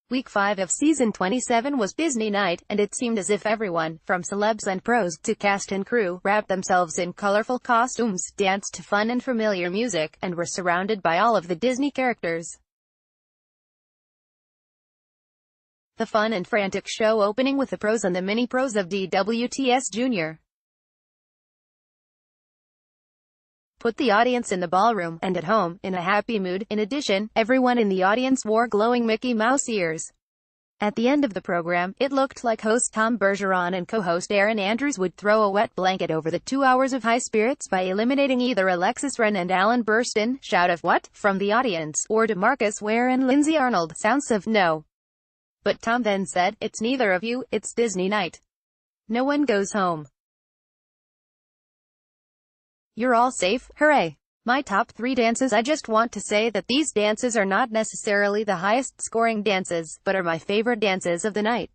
Week 5 of Season 27 was Disney Night, and it seemed as if everyone, from celebs and pros to cast and crew, wrapped themselves in colorful costumes, danced to fun and familiar music, and were surrounded by all of the Disney characters. The fun and frantic show opening with the pros and the mini-pros of DWTS Jr. put the audience in the ballroom, and at home, in a happy mood. In addition, everyone in the audience wore glowing Mickey Mouse ears. At the end of the program, it looked like host Tom Bergeron and co-host Erin Andrews would throw a wet blanket over the 2 hours of high spirits by eliminating either Alexis Wren and Alan Burstyn, shout of "What?" from the audience, or DeMarcus Ware and Lindsay Arnold, sounds of "No." But Tom then said, "It's neither of you, it's Disney night. No one goes home. You're all safe, hooray." My top 3 dances. I just want to say that these dances are not necessarily the highest scoring dances, but are my favorite dances of the night.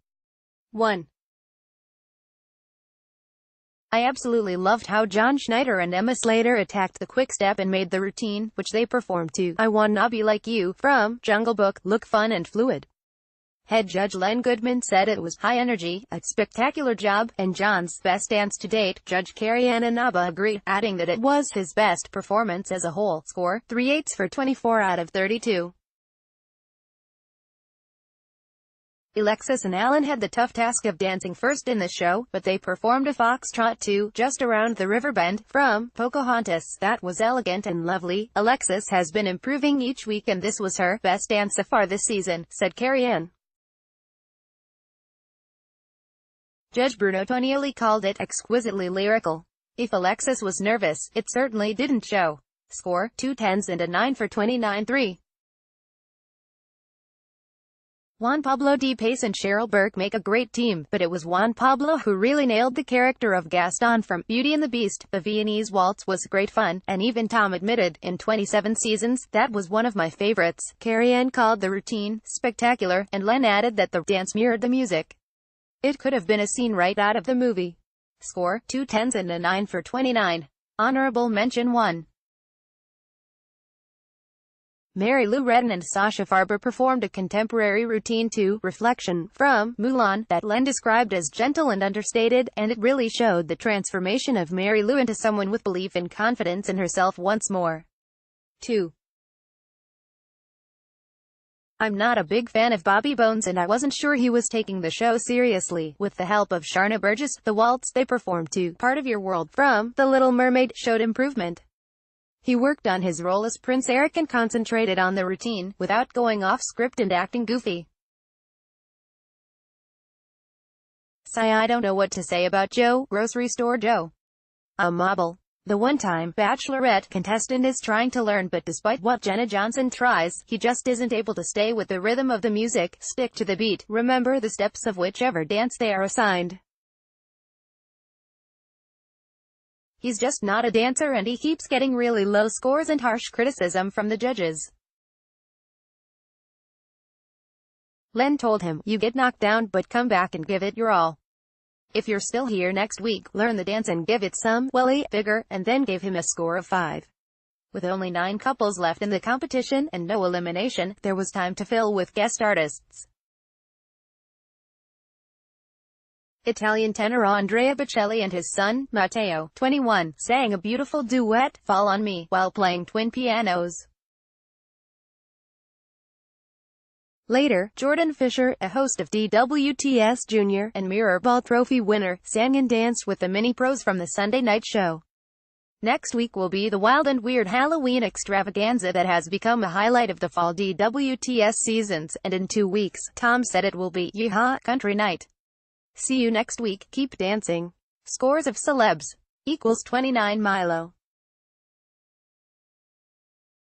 1. I absolutely loved how John Schneider and Emma Slater attacked the quick step and made the routine, which they performed to "I Wanna Be Like You" from Jungle Book, look fun and fluid. Head judge Len Goodman said it was high energy, a spectacular job, and John's best dance to date. Judge Carrie Ann Inaba agreed, adding that it was his best performance as a whole. Score, 3/8 for 24 out of 32. Alexis and Alan had the tough task of dancing first in the show, but they performed a foxtrot to "Just Around the River Bend" from Pocahontas. That was elegant and lovely. Alexis has been improving each week and this was her best dance so far this season, said Carrie Ann. Judge Bruno Tonioli called it exquisitely lyrical. If Alexis was nervous, it certainly didn't show. Score, 2 10s and a 9 for 29.3. Juan Pablo Di Pace and Cheryl Burke make a great team, but it was Juan Pablo who really nailed the character of Gaston from Beauty and the Beast. The Viennese waltz was great fun, and even Tom admitted, in 27 seasons, that was one of my favorites. Carrie Ann called the routine spectacular, and Len added that the dance mirrored the music. It could have been a scene right out of the movie. Score, 2 10s and a 9 for 29. Honorable mention 1. Mary Lou Retton and Sasha Farber performed a contemporary routine to "Reflection" from Mulan that Len described as gentle and understated, and it really showed the transformation of Mary Lou into someone with belief and confidence in herself once more. 2. I'm not a big fan of Bobby Bones and I wasn't sure he was taking the show seriously. With the help of Sharna Burgess, the waltz they performed to "Part of Your World" from The Little Mermaid showed improvement. He worked on his role as Prince Eric and concentrated on the routine, without going off script and acting goofy. I don't know what to say about Joe, Grocery Store Joe Amabile. The one-time Bachelorette contestant is trying to learn, but despite what Jenna Johnson tries, he just isn't able to stay with the rhythm of the music, stick to the beat, remember the steps of whichever dance they are assigned. He's just not a dancer and he keeps getting really low scores and harsh criticism from the judges. Len told him, "You get knocked down, but come back and give it your all. If you're still here next week, learn the dance and give it some, welly, vigor," and then gave him a score of 5. With only 9 couples left in the competition, and no elimination, there was time to fill with guest artists. Italian tenor Andrea Bocelli and his son, Matteo, 21, sang a beautiful duet, "Fall on Me," while playing twin pianos. Later, Jordan Fisher, a host of DWTS Jr. and Mirrorball Trophy winner, sang and danced with the mini-pros from the Sunday night show. Next week will be the wild and weird Halloween extravaganza that has become a highlight of the fall DWTS seasons, and in 2 weeks, Tom said it will be Yeehaw Country Night. See you next week, keep dancing. Scores of celebs equals 29 Milo.